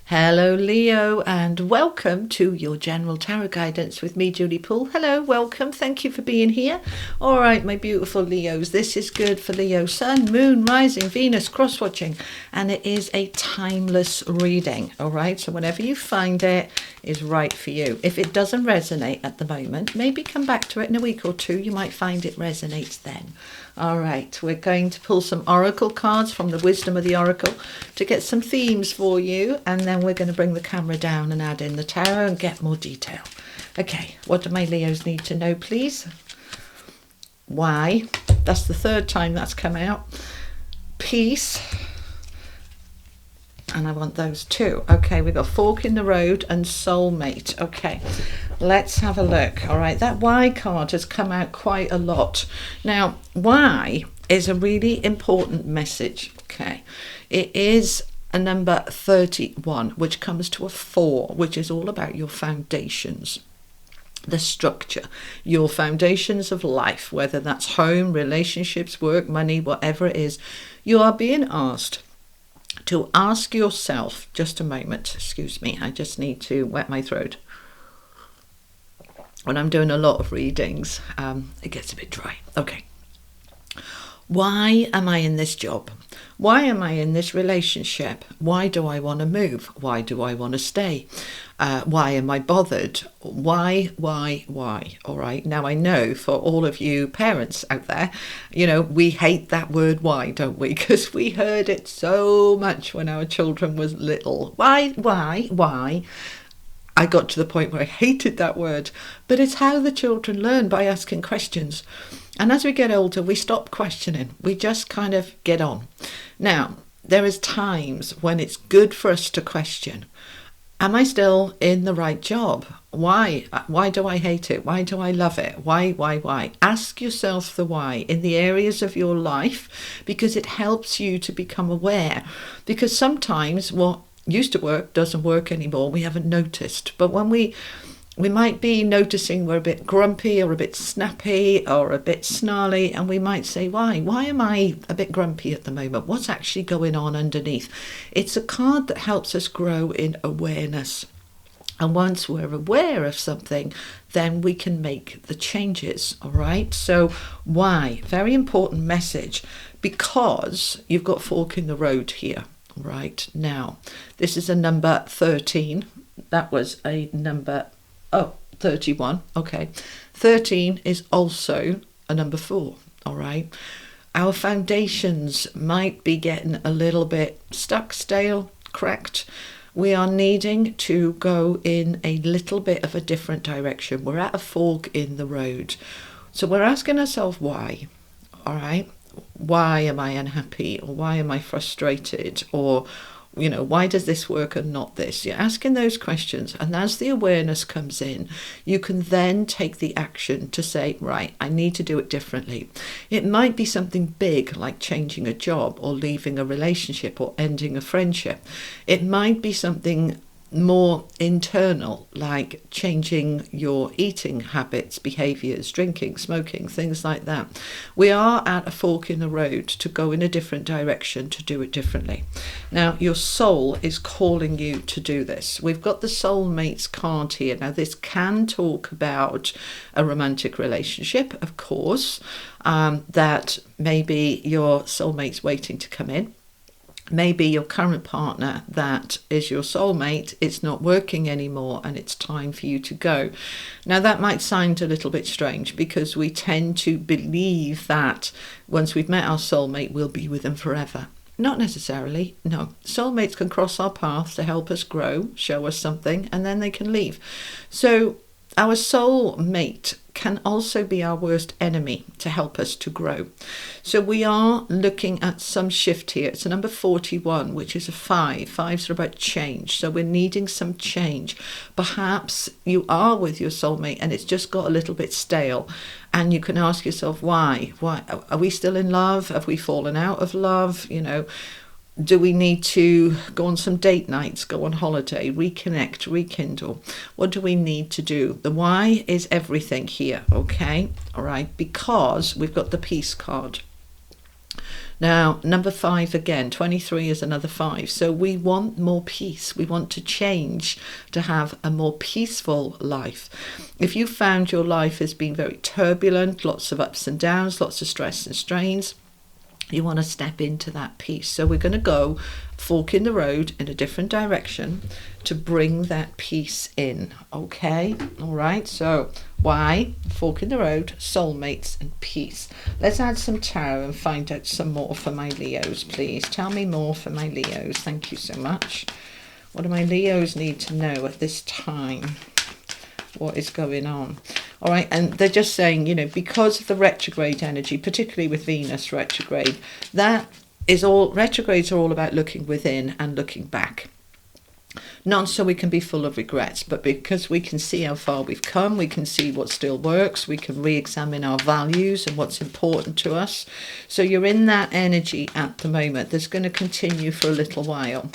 Hello Leo, and welcome to your general tarot guidance with me, Julie Poole. Hello, welcome, thank you for being here. All right, my beautiful Leos, this is good for Leo, Sun, Moon, Rising, Venus, cross-watching, and it is a timeless reading. All right, so whenever you find it is right for you. If it doesn't resonate at the moment, maybe come back to it in a week or two. You might find it resonates then. All right, we're going to pull some oracle cards from the wisdom of the oracle to get some themes for you, and then we're going to bring the camera down and add in the tarot and get more detail. Okay, what do my Leos need to know, please? Why? That's the third time that's come out. Peace. And I want those too. Okay, we've got fork in the road and soulmate. Okay, let's have a look. All right, that why card has come out quite a lot. Now, why is a really important message. Okay, it is a number 31, which comes to a 4, which is all about your foundations, the structure, your foundations of life, whether that's home, relationships, work, money, whatever it is. You are being asked to ask yourself, just a moment, excuse me, I just need to wet my throat. When I'm doing a lot of readings, it gets a bit dry. Okay. Why am I in this job? Why am I in this relationship? Why do I want to move? Why do I want to stay? Why am I bothered? Why? All right. Now, I know for all of you parents out there, we hate that word why, don't we? Because we heard it so much when our children was little. Why? I got to the point where I hated that word, but it's how the children learn, by asking questions. And as we get older, we stop questioning. We just kind of get on. Now, there is times when it's good for us to question. Am I still in the right job? Why? Why do I hate it? Why do I love it? Why? Ask yourself the why in the areas of your life, because it helps you to become aware. Because sometimes what used to work doesn't work anymore. We haven't noticed. But when we might be noticing we're a bit grumpy or a bit snappy or a bit snarly, and we might say, why am I a bit grumpy at the moment? What's actually going on underneath? It's a card that helps us grow in awareness. And once we're aware of something, then we can make the changes. All right. So why? Very important message, because you've got fork in the road here. Right now, this is a number 13. That was a number 31. Okay, 13 is also a number 4. All right, our foundations might be getting a little bit stuck, stale, cracked. We are needing to go in a little bit of a different direction. We're at a fork in the road, so we're asking ourselves why. All right. Why am I unhappy, or why am I frustrated, or why does this work and not this? You're asking those questions, and as the awareness comes in, you can then take the action to say, right, I need to do it differently. It might be something big, like changing a job or leaving a relationship or ending a friendship. It might be something more internal, like changing your eating habits, behaviors, drinking, smoking, things like that. We are at a fork in the road to go in a different direction, to do it differently. Now, your soul is calling you to do this. We've got the soulmates card here. Now, this can talk about a romantic relationship, of course, that maybe your soulmate's waiting to come in. Maybe your current partner that is your soulmate, it's not working anymore and it's time for you to go. Now, that might sound a little bit strange, because we tend to believe that once we've met our soulmate, we'll be with them forever. Not necessarily, no. Soulmates can cross our paths to help us grow, show us something, and then they can leave. So our soulmate can also be our worst enemy to help us to grow. So we are looking at some shift here. It's a number 41, which is a 5. 5s are about change. So we're needing some change. Perhaps you are with your soulmate and it's just got a little bit stale. And you can ask yourself, why? Why? Are we still in love? Have we fallen out of love? Do we need to go on some date nights, go on holiday, reconnect, rekindle? What do we need to do? The why is everything here, okay? All right, because we've got the peace card. Now, number 5 again, 23 is another 5. So we want more peace. We want to change to have a more peaceful life. If you found your life has been very turbulent, lots of ups and downs, lots of stress and strains, you want to step into that peace. So we're going to go fork in the road in a different direction to bring that peace in. Okay, all right. So why? Fork in the road, soulmates and peace. Let's add some tarot and find out some more for my Leos, please. Tell me more for my Leos. Thank you so much. What do my Leos need to know at this time? What is going on? All right, and they're just saying, you know, because of the retrograde energy, particularly with Venus retrograde, that is all, retrogrades are all about looking within and looking back. Not so we can be full of regrets, but because we can see how far we've come, we can see what still works, we can re-examine our values and what's important to us. So you're in that energy at the moment. That's going to continue for a little while.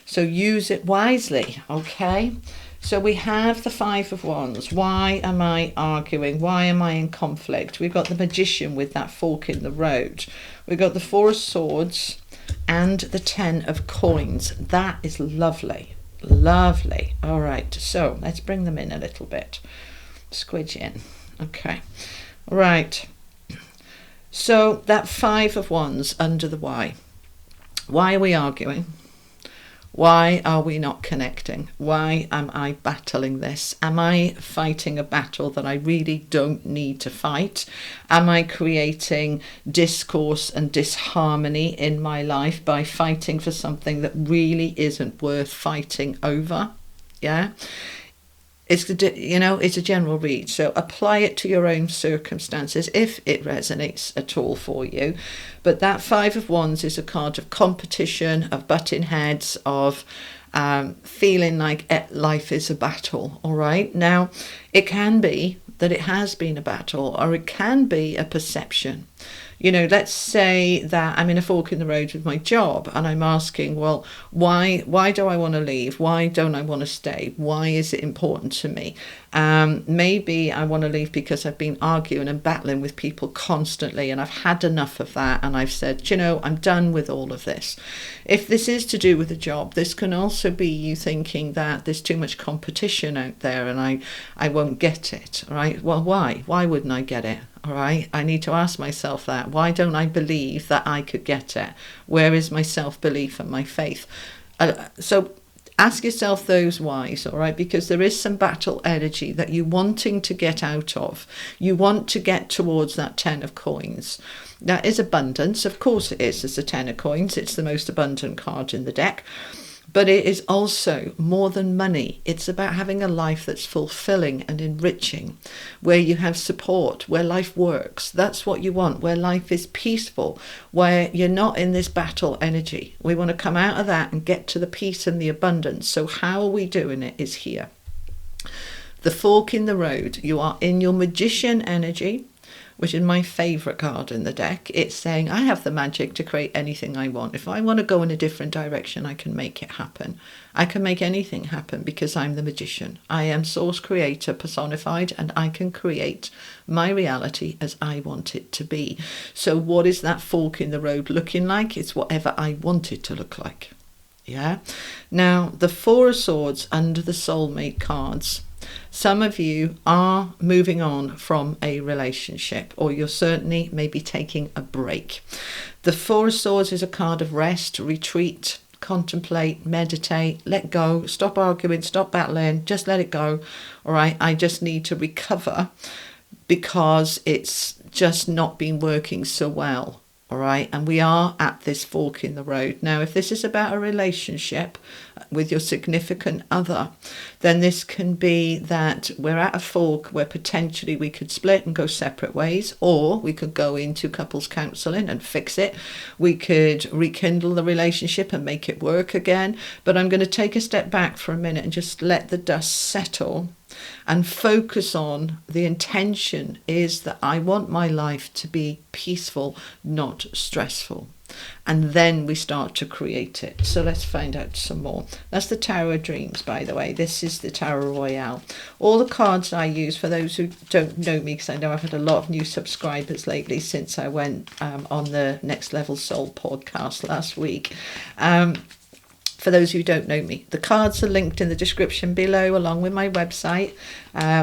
So use it wisely, okay? So we have the 5 of Wands. Why am I arguing? Why am I in conflict? We've got the Magician with that fork in the road. We've got the 4 of Swords and the 10 of Coins. That is lovely. Lovely. All right. So let's bring them in a little bit. Squidge in. Okay. All right. So that 5 of Wands under the why. Why are we arguing? Why are we not connecting? Why am I battling this? Am I fighting a battle that I really don't need to fight? Am I creating discourse and disharmony in my life by fighting for something that really isn't worth fighting over? Yeah. It's, you know, it's a general read, so apply it to your own circumstances if it resonates at all for you. But that 5 of Wands is a card of competition, of butting heads, of feeling like life is a battle. All right. Now, it can be that it has been a battle, or it can be a perception. You know, let's say that I'm in a fork in the road with my job and I'm asking, well, why do I want to leave? Why don't I want to stay? Why is it important to me? Maybe I want to leave because I've been arguing and battling with people constantly and I've had enough of that. And I've said, you know, I'm done with all of this. If this is to do with a job, this can also be you thinking that there's too much competition out there and I won't get it. All right. Well, why? Why wouldn't I get it? All right, I need to ask myself that. Why don't I believe that I could get it? Where is my self-belief and my faith? So ask yourself those whys, all right, because there is some battle energy that you're wanting to get out of. You want to get towards that 10 of Coins. That is abundance. Of course it is. It's the 10 of Coins. It's the most abundant card in the deck. But it is also more than money. It's about having a life that's fulfilling and enriching, where you have support, where life works. That's what you want, where life is peaceful, where you're not in this battle energy. We want to come out of that and get to the peace and the abundance. So how are we doing it is here. The fork in the road. You are in your Magician energy, which is my favourite card in the deck. It's saying I have the magic to create anything I want. If I want to go in a different direction, I can make it happen. I can make anything happen because I'm the Magician. I am Source Creator personified, and I can create my reality as I want it to be. So what is that fork in the road looking like? It's whatever I want it to look like. Yeah. Now, the 4 of Swords under the soulmate cards. Some of you are moving on from a relationship, or you're certainly maybe taking a break. The 4 of Swords is a card of rest, retreat, contemplate, meditate, let go, stop arguing, stop battling, just let it go. All right, I just need to recover because it's just not been working so well. All right, and we are at this fork in the road. Now, if this is about a relationship with your significant other, then this can be that we're at a fork where potentially we could split and go separate ways, or we could go into couples counselling and fix it. We could rekindle the relationship and make it work again. But I'm going to take a step back for a minute and just let the dust settle and focus on the intention is that I want my life to be peaceful, not stressful. and then we start to create it. So let's find out some more. That's the Tower of Dreams, by the way. This is the Tower Royale. All the cards I use, for those who don't know me, because I know I've had a lot of new subscribers lately since I went on the Next Level Soul podcast last week. For those who don't know me, the cards are linked in the description below, along with my website,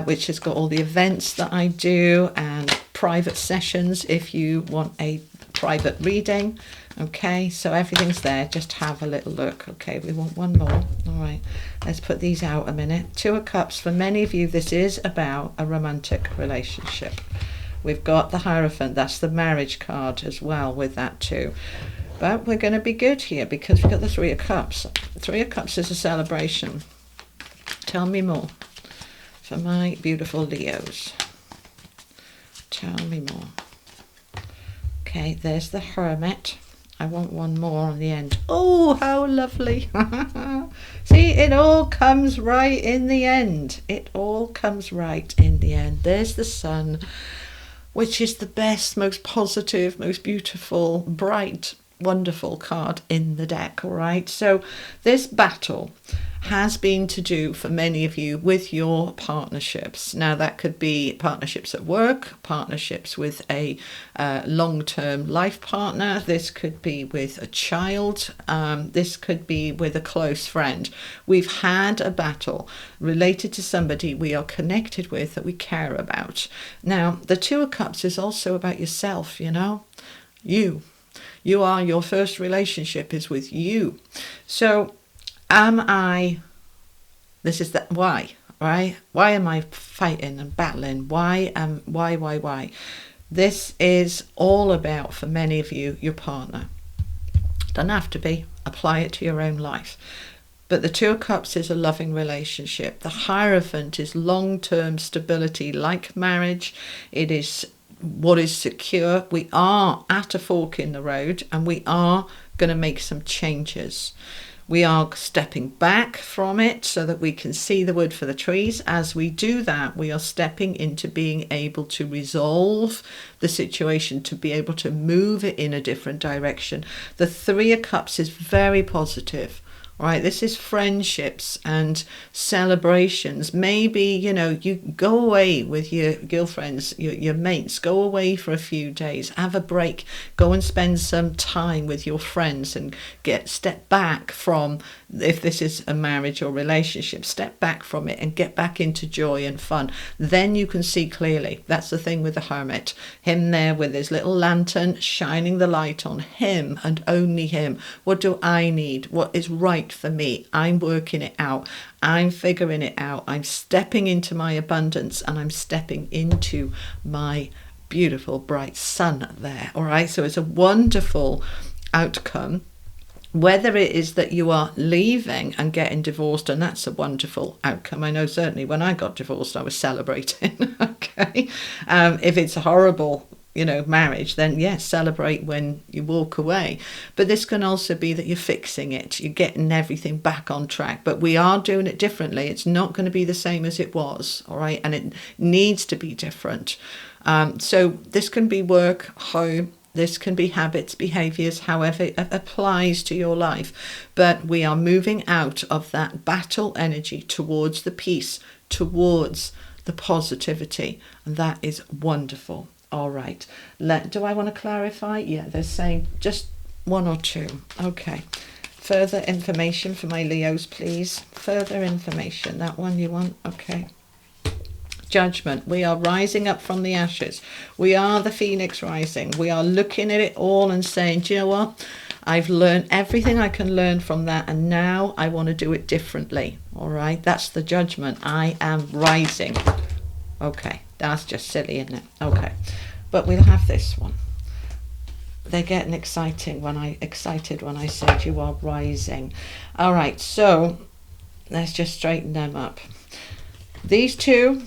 which has got all the events that I do and private sessions if you want a private reading. Okay, so everything's there. Just have a little look. Okay, we want one more. All right, let's put these out a minute. Two of Cups. For many of you, this is about a romantic relationship. We've got the Hierophant. That's the marriage card as well with that too. But we're going to be good here because we've got the Three of Cups. Three of Cups is a celebration. Tell me more for my beautiful Leos. Tell me more. Okay, there's the Hermit. I want one more on the end. Oh, how lovely. See, it all comes right in the end. It all comes right in the end. There's the Sun, which is the best, most positive, most beautiful, bright, wonderful card in the deck. All right, so this battle has been to do for many of you with your partnerships. Now that could be partnerships at work, partnerships with a long-term life partner. This could be with a child. This could be with a close friend. We've had a battle related to somebody we are connected with that we care about. Now the Two of Cups is also about yourself. You know, you are, your first relationship is with you. So this is that why, right? Why am I fighting and battling? Why? This is all about, for many of you, your partner. Doesn't have to be. Apply it to your own life. But the Two of Cups is a loving relationship. The Hierophant is long-term stability, like marriage. It is what is secure. We are at a fork in the road and we are going to make some changes. We are stepping back from it so that we can see the wood for the trees. As we do that, we are stepping into being able to resolve the situation, to be able to move it in a different direction. The Three of Cups is very positive. Right, this is friendships and celebrations. Maybe, you know, you go away with your girlfriends, your mates, go away for a few days, have a break, go and spend some time with your friends and step back from, if this is a marriage or relationship, step back from it and get back into joy and fun. Then you can see clearly. That's the thing with the Hermit. Him there with his little lantern, shining the light on him and only him. What do I need? What is right for me? I'm working it out. I'm figuring it out. I'm stepping into my abundance and I'm stepping into my beautiful bright sun there. All right, so it's a wonderful outcome. Whether it is that you are leaving and getting divorced, and that's a wonderful outcome. I know certainly when I got divorced I was celebrating. Okay, if it's a horrible marriage, then yes, celebrate when you walk away. But this can also be that you're fixing it, you're getting everything back on track. But we are doing it differently. It's not going to be the same as it was, all right? And it needs to be different. So this can be work, home, this can be habits, behaviors, however it applies to your life. But we are moving out of that battle energy towards the peace, towards the positivity. And that is wonderful. All right. Do I want to clarify? Yeah, they're saying just one or two. Okay. Further information for my Leos, please. Further information. That one you want? Okay. Judgment. We are rising up from the ashes. We are the phoenix rising. We are looking at it all and saying, do you know what? I've learned everything I can learn from that, and now I want to do it differently. All right. That's the judgment. I am rising. Okay. That's just silly, isn't it? Okay. But we'll have this one. They're getting excited when I said you are rising. All right, so let's just straighten them up. These two,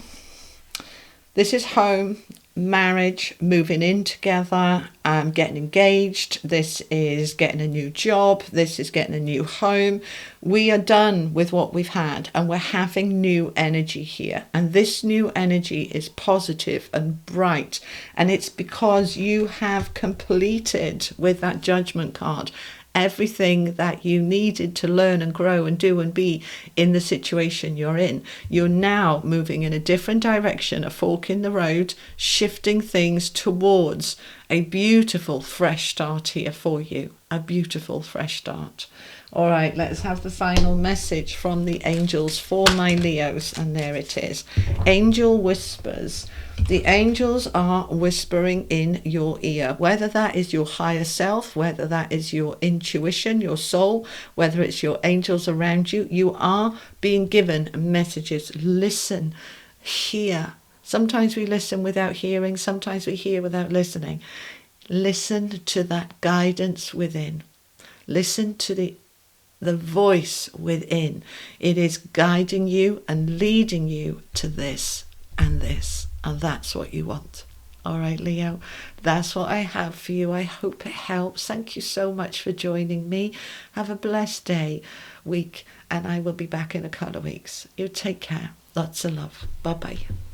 this is home marriage, moving in together, getting engaged. This is getting a new job. This is getting a new home. We are done with what we've had and we're having new energy here. And this new energy is positive and bright. And it's because you have completed with that judgment card everything that you needed to learn and grow and do and be in the situation you're in. You're now moving in a different direction, a fork in the road, shifting things towards a beautiful fresh start here for you. A beautiful fresh start. All right, let's have the final message from the angels for my Leos. And there it is. Angel whispers. The angels are whispering in your ear, whether that is your higher self, whether that is your intuition, your soul, whether it's your angels around you. You are being given messages. Listen, hear. Sometimes we listen without hearing. Sometimes we hear without listening. Listen to that guidance within. Listen to the voice within. It is guiding you and leading you to this and this. And that's what you want. All right, Leo, that's what I have for you. I hope it helps. Thank you so much for joining me. Have a blessed day, week, and I will be back in a couple of weeks. You take care. Lots of love. Bye-bye.